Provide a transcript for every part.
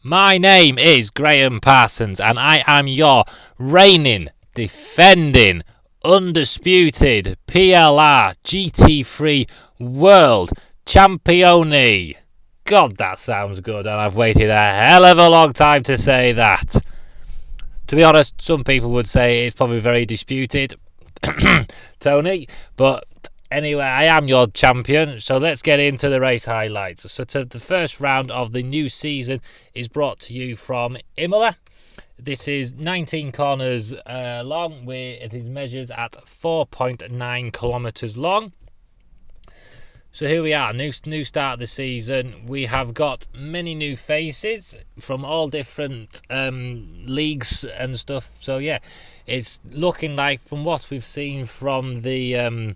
My name is Graham Parsons and I am your reigning, defending, undisputed PLR GT3 World Champione. God, that sounds good, and I've waited a hell of a long time to say that. To be honest, some people would say it's probably very disputed, Tony, but anyway, I am your champion, so let's get into the race highlights. So the first round of the new season is brought to you from Imola. This is 19 corners long, where it is measures at 4.9 kilometres long. So here we are, new start of the season. We have got many new faces from all different leagues and stuff. So yeah, it's looking like, from what we've seen from the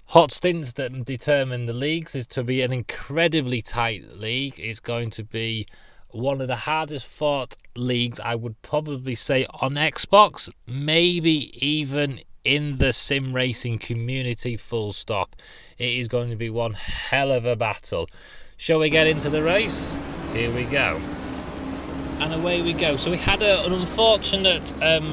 hot stints that determine the leagues, is to be an incredibly tight league. It's going to be one of the hardest fought leagues, I would probably say, on Xbox, maybe even in the sim racing community, full stop. It is going to be one hell of a battle. Shall we get into the race? Here we go. And away we go. So we had an unfortunate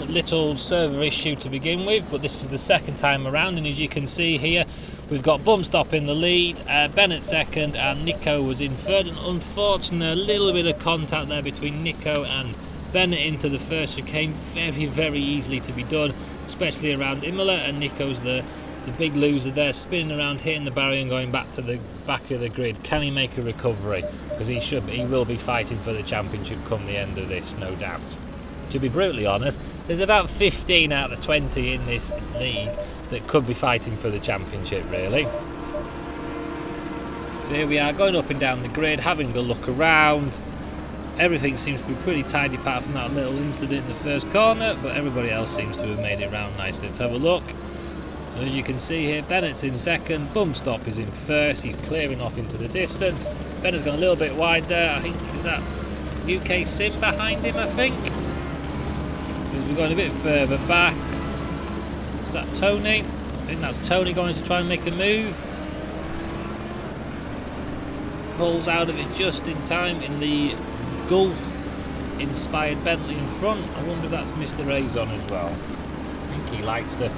little server issue to begin with, but this is the second time around, and as you can see here, we've got Bumstop in the lead, Bennett second, and Nico was in third. And unfortunately, a little bit of contact there between Nico and Bennett into the first chicane, very, very easily to be done, especially around Imola, and Nico's the big loser there, spinning around, hitting the barrier and going back to the back of the grid. Can he make a recovery? Because he will be fighting for the championship come the end of this, no doubt. To be brutally honest, there's about 15 out of 20 in this league that could be fighting for the championship, really. So here we are, going up and down the grid, having a look around. Everything seems to be pretty tidy apart from that little incident in the first corner, but everybody else seems to have made it round nicely. Let's have a look. So as you can see here, Bennett's in second, Bumstop is in first, he's clearing off into the distance. Bennett's gone a little bit wide there, I think, is that UK Sim behind him, I think? Because we're going a bit further back. Is that Tony? I think that's Tony going to try and make a move. Pulls out of it just in time in the Gulf-inspired Bentley in front. I wonder if that's Mr. Azon as well. I think he likes the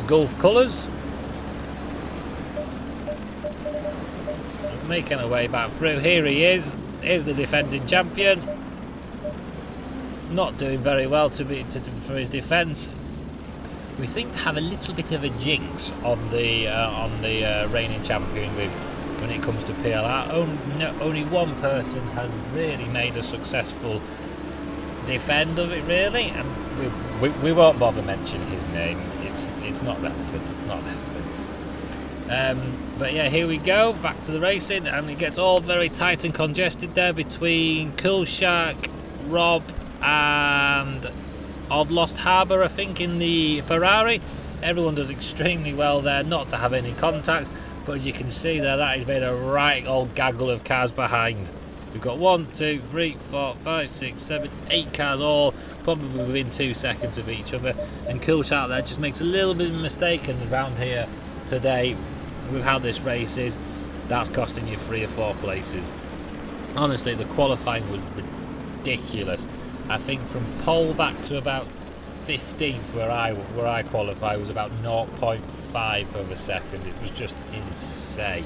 Gulf colours. Making our way back through. Here he is. Here's the defending champion. Not doing very well for his defence. We seem to have a little bit of a jinx on the reigning champion when it comes to PLR. Only one person has really made a successful defend of it, really, and we won't bother mentioning his name. It's not relevant. It's not relevant. But yeah, here we go, back to the racing, and it gets all very tight and congested there between Cool Shark, Rob, and Odd Lost Harbour, I think, in the Ferrari. Everyone does extremely well there, not to have any contact, but as you can see there, that has made a right old gaggle of cars behind. We've got 1, 2, 3, 4, 5, 6, 7, 8 cars, all probably within 2 seconds of each other, and Cool Shark there just makes a little bit of a mistake, and around here today, with how this race is, that's costing you 3 or 4 places. Honestly, the qualifying was ridiculous. I think from pole back to about 15th where I qualified was about 0.5 of a second. It was just insane.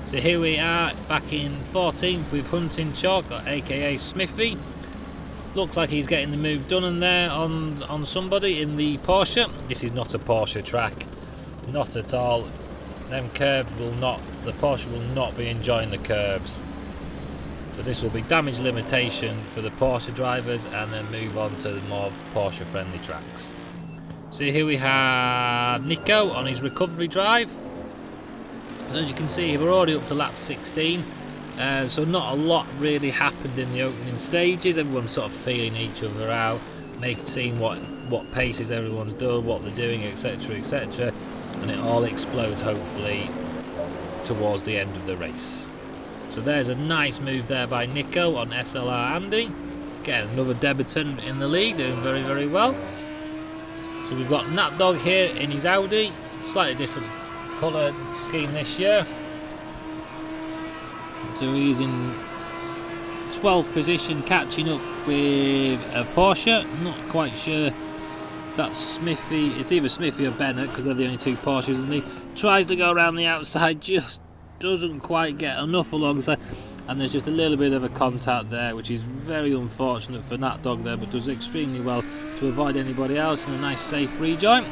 So here we are back in 14th with Hunting Chalk, aka Smithy. Looks like he's getting the move done in there on somebody in the Porsche. This is not a Porsche track, not at all. Them curbs the Porsche will not be enjoying the curbs. So this will be damage limitation for the Porsche drivers, and then move on to the more Porsche friendly tracks. So here we have Nico on his recovery drive. As you can see, we're already up to lap 16, so not a lot really happened in the opening stages. Everyone's sort of feeling each other out, seeing what paces everyone's done, what they're doing, etc, etc, and it all explodes hopefully towards the end of the race. So there's a nice move there by Nico on SLR Andy, getting another debutant in the league, doing very, very well. So we've got Nat Dog here in his Audi, slightly different colour scheme this year. So he's in 12th position, catching up with a Porsche. Not quite sure that's Smithy. It's either Smithy or Bennett, because they're the only two Porsches, and he tries to go around the outside, just doesn't quite get enough alongside, and there's just a little bit of a contact there, which is very unfortunate for Nat Dog there, but does extremely well to avoid anybody else, and a nice safe rejoin.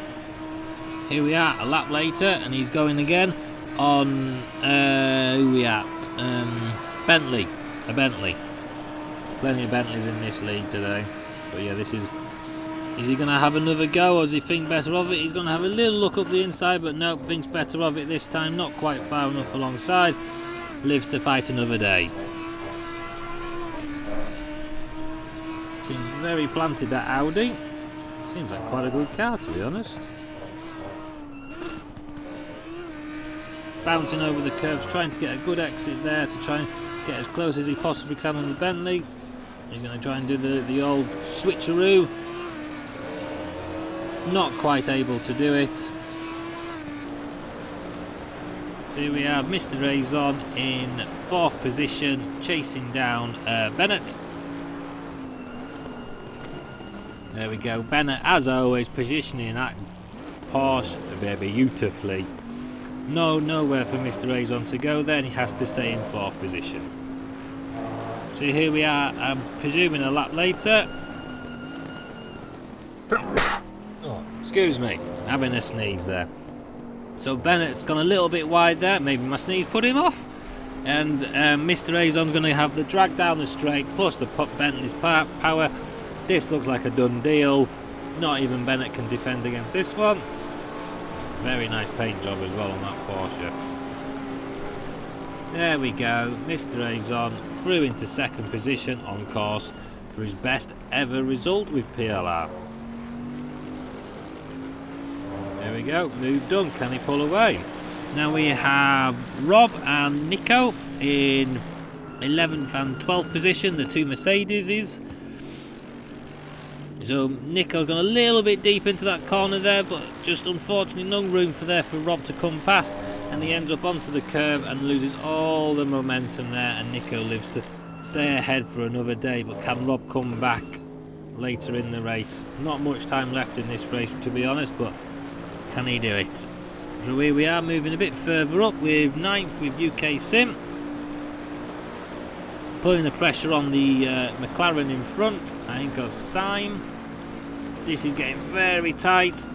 Here we are, a lap later, and he's going again on who we at? Bentley. A Bentley. Plenty of Bentleys in this league today. But yeah, this is he going to have another go, or does he think better of it? He's going to have a little look up the inside, but nope, thinks better of it this time. Not quite far enough alongside. Lives to fight another day. Seems very planted, that Audi. Seems like quite a good car, to be honest. Bouncing over the curbs, trying to get a good exit there to try and get as close as he possibly can on the Bentley. He's going to try and do the old switcheroo. Not quite able to do it. Here we have Mr. Raison in 4th position, chasing down Bennett. There we go. Bennett, as always, positioning that Porsche beautifully. Nowhere for Mr. Raison to go there, and he has to stay in 4th position. So here we are, I'm presuming a lap later. Oh, excuse me, having a sneeze there. So Bennett's gone a little bit wide there, maybe my sneeze put him off. And Mr. Raison's going to have the drag down the straight, plus the Bentley's power. This looks like a done deal. Not even Bennett can defend against this one. Very nice paint job as well on that Porsche. There we go, Mr. Raison through into 2nd position on course for his best ever result with PLR. There we go, move done, can he pull away? Now we have Rob and Nico in 11th and 12th position, the two Mercedeses. So Nico's gone a little bit deep into that corner there, but just unfortunately no room for Rob to come past, and he ends up onto the curb and loses all the momentum there, and Nico lives to stay ahead for another day. But can Rob come back later in the race? Not much time left in this race, to be honest, but can he do it? So here we are, moving a bit further up with 9th with UK Sim, putting the pressure on the McLaren in front, I think of Syme. This is getting very tight,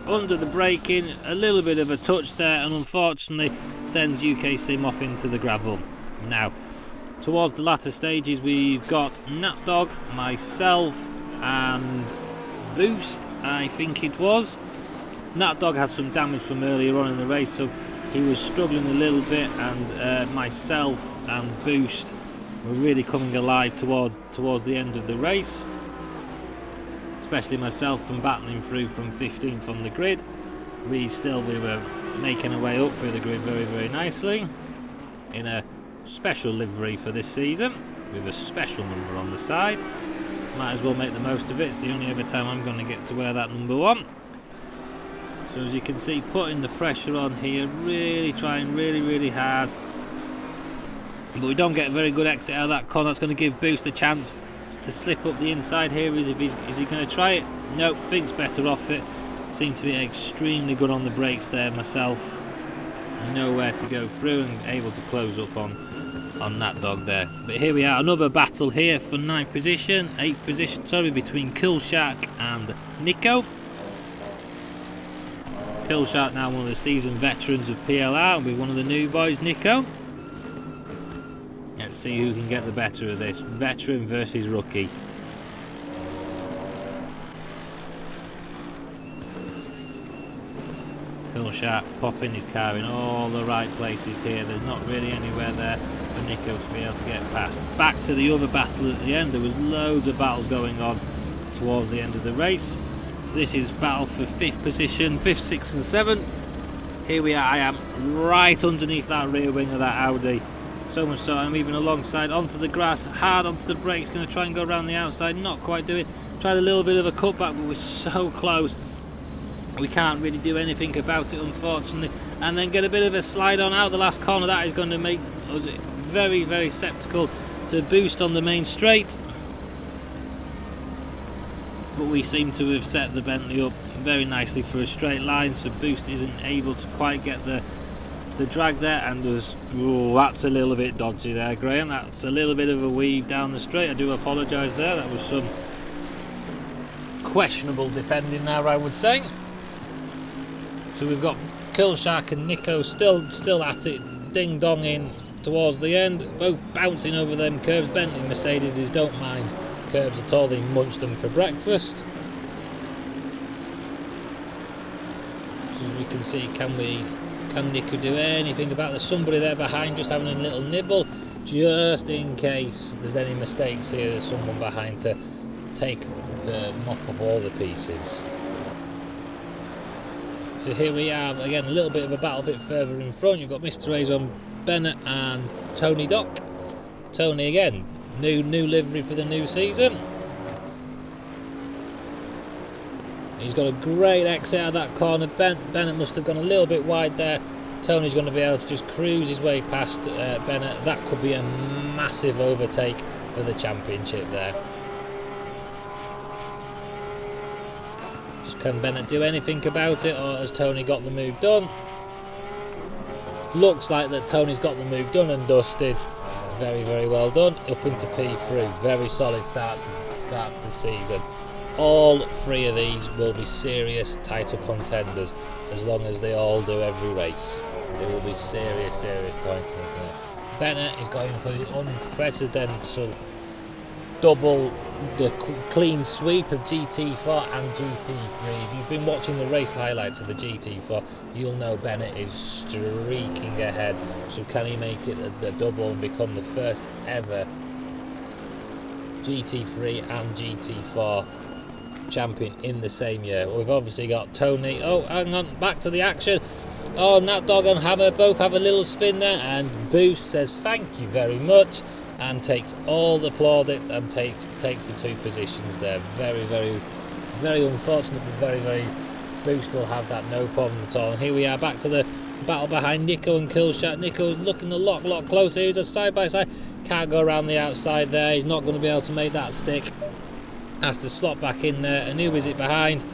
under the braking, a little bit of a touch there, and unfortunately sends UK Sim off into the gravel. Now, towards the latter stages, we've got Nat Dog, myself, and Boost, I think it was. Nat Dog had some damage from earlier on in the race, so he was struggling a little bit, and myself and Boost were really coming alive towards the end of the race. Especially myself, from battling through from 15th on the grid. We were making our way up through the grid very, very nicely in a special livery for this season with a special number on the side. Might as well make the most of it. It's the only other time I'm going to get to wear that number 1. So as you can see, putting the pressure on here, really trying really hard, but we don't get a very good exit out of that corner. That's going to give Boost a chance to slip up the inside here. Is he going to try it? Nope, thinks better off it. Seemed to be extremely good on the brakes there myself. Nowhere to go through, and able to close up on that dog there. But here we are, another battle here for 8th position, between Coolshark and Nico. Coolshark now one of the seasoned veterans of PLR, with one of the new boys, Nico. Let's see who can get the better of this. Veteran versus rookie. Coolshark popping his car in all the right places here. There's not really anywhere there for Nico to be able to get past. Back to the other battle at the end. There was loads of battles going on towards the end of the race. So this is battle for 5th position, 5th, 6th and 7th. Here we are. I am right underneath that rear wing of that Audi. So much so I'm even alongside, onto the grass, hard onto the brakes, going to try and go around the outside, not quite do it. Tried a little bit of a cutback, but we're so close. We can't really do anything about it, unfortunately. And then get a bit of a slide on out the last corner. That is going to make us very, very sceptical to Boost on the main straight, but we seem to have set the Bentley up very nicely for a straight line, so Boost isn't able to quite get the drag there, and that's a little bit dodgy there, Graham. That's a little bit of a weave down the straight. I do apologise there. That was some questionable defending there, I would say. So we've got Killshark and Nico still at it, ding donging towards the end, both bouncing over them curbs. Bentley and Mercedes don't mind curbs at all, they munch them for breakfast. So as we can see, can Nico do anything about there's somebody there behind just having a little nibble, just in case there's any mistakes here, there's someone behind to mop up all the pieces. So here we have again a little bit of a battle, a bit further in front. You've got Mr. A's on Bennett and Tony Doc. Tony again, new livery for the new season. He's got a great exit out of that corner. Bennett must have gone a little bit wide there. Tony's going to be able to just cruise his way past Bennett. That could be a massive overtake for the championship there. Can Bennett do anything about it, or has Tony got the move done? Looks like that Tony's got the move done and dusted. Very, very well done. Up into P3. Very solid start the season. All three of these will be serious title contenders as long as they all do every race. They will be serious title contenders. Bennett is going for the unprecedented double, the clean sweep of GT4 and GT3. If you've been watching the race highlights of the GT4, you'll know Bennett is streaking ahead. So can he make it the double and become the first ever GT3 and GT4 champion in the same year? We've obviously got Tony. Oh, hang on, back to the action. Oh, Nat Dog and Hammer both have a little spin there, and Boost says thank you very much and takes all the plaudits and takes the two positions there. Very, very, very unfortunate, but very, very Boost will have that no problem at all. And here we are back to the battle behind Nico and Killshot. Nico's looking a lot closer. He's a side by side, can't go around the outside there. He's not going to be able to make that stick. Has to slot back in there. And who is it behind?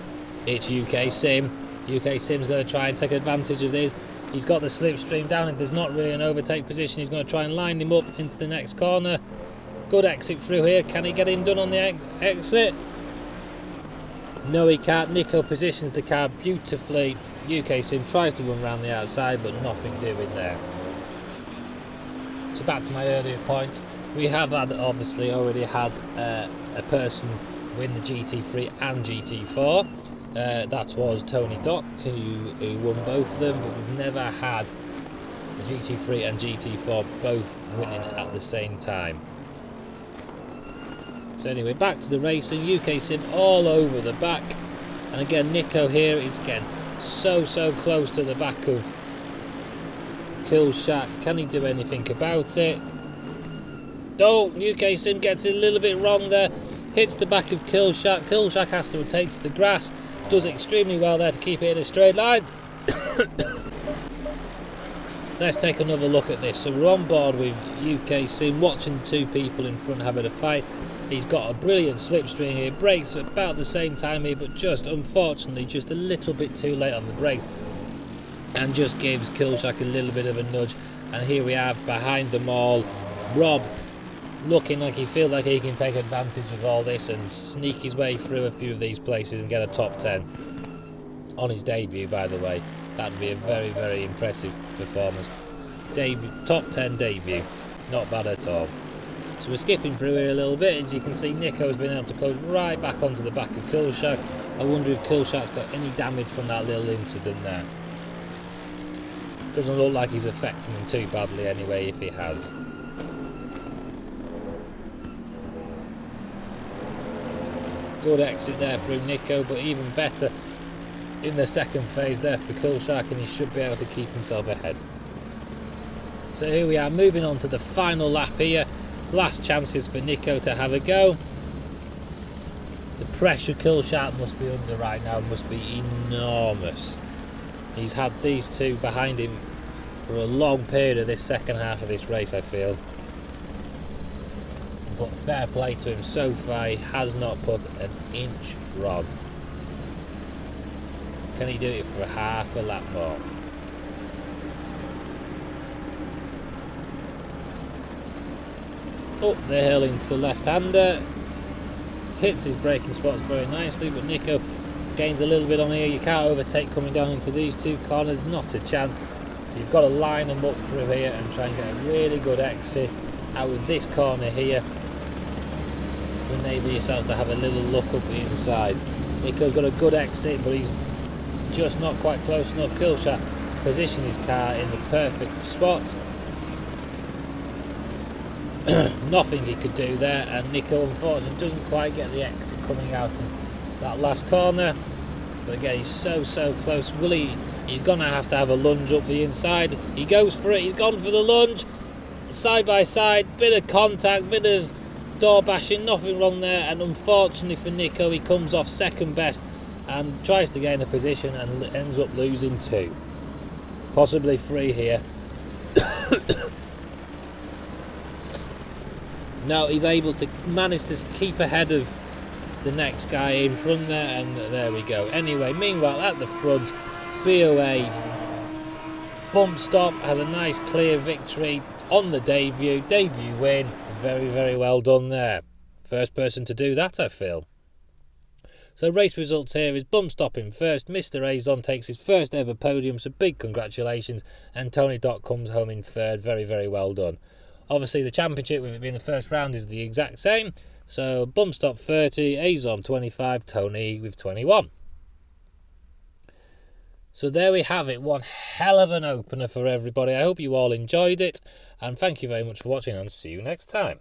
It's UK Sim. UK Sim's going to try and take advantage of this. He's got the slipstream down, and there's not really an overtake position. He's going to try and line him up into the next corner. Good exit through here. Can he get him done on the exit? No, he can't. Nico positions the car beautifully. UK Sim tries to run around the outside, but nothing doing there. So back to my earlier point. We have obviously already had a person win the GT3 and GT4. That was Tony Doc, who won both of them, but we've never had the GT3 and GT4 both winning at the same time. So anyway, back to the racing. UK Sim all over the back, and again Nico here is again so close to the back of Killshot. Can he do anything about it? Oh, UK Sim gets it a little bit wrong there, hits the back of Killshot. Killshot has to rotate to the grass. Does extremely well there to keep it in a straight line. Let's take another look at this. So we're on board with UK Sim, watching the two people in front having a fight. He's got a brilliant slipstream here, brakes at about the same time here, but just unfortunately just a little bit too late on the brakes, and just gives Killshot a little bit of a nudge. And here we have behind them all Rob, looking like he feels like he can take advantage of all this and sneak his way through a few of these places and get a top 10 on his debut, by the way. That would be a very impressive performance. Top 10 debut, not bad at all. So we're skipping through here a little bit. As you can see, Nico's been able to close right back onto the back of Killshot. I wonder if Killshot's got any damage from that little incident there. Doesn't look like he's affecting him too badly anyway, if he has. Good exit there through Nico, but even better in the second phase there for Killshot, and he should be able to keep himself ahead. So here we are, moving on to the final lap here. Last chances for Nico to have a go. The pressure Killshot must be under right now must be enormous. He's had these two behind him for a long period of this second half of this race, I feel. but fair play to him so far. He has not put an inch wrong. Can he do it for half a lap more? Up the hill into the left-hander. Hits his braking spots very nicely, but Nico gains a little bit on here. You can't overtake coming down into these two corners, not a chance. You've got to line them up through here and try and get a really good exit out of this corner here to enable yourself to have a little look up the inside. Nico's got a good exit, but he's just not quite close enough. Killshot positioned his car in the perfect spot. Nothing he could do there, and Nico unfortunately doesn't quite get the exit coming out of that last corner. But again, he's so close. Will he? He's gonna have to have a lunge up the inside. He goes for it. He's gone for the lunge. Side by side, bit of contact, bit of door bashing, nothing wrong there. And unfortunately for Nico, he comes off second best and tries to gain a position and ends up losing 2, possibly 3 here. No, he's able to manage to keep ahead of the next guy in front there, and there we go. Anyway, meanwhile at the front, BOA bump stop has a nice clear victory on the debut win. Very well done there. First person to do that, I feel. So race results here is bump stop in first. Mr. Azon takes his first ever podium, so big congratulations. And Tony Doc comes home in third. Very well done. Obviously the championship, with it being the first round, is the exact same. So bump stop 30, Azon 25, Tony with 21. So there we have it, one hell of an opener for everybody. I hope you all enjoyed it, and thank you very much for watching, and see you next time.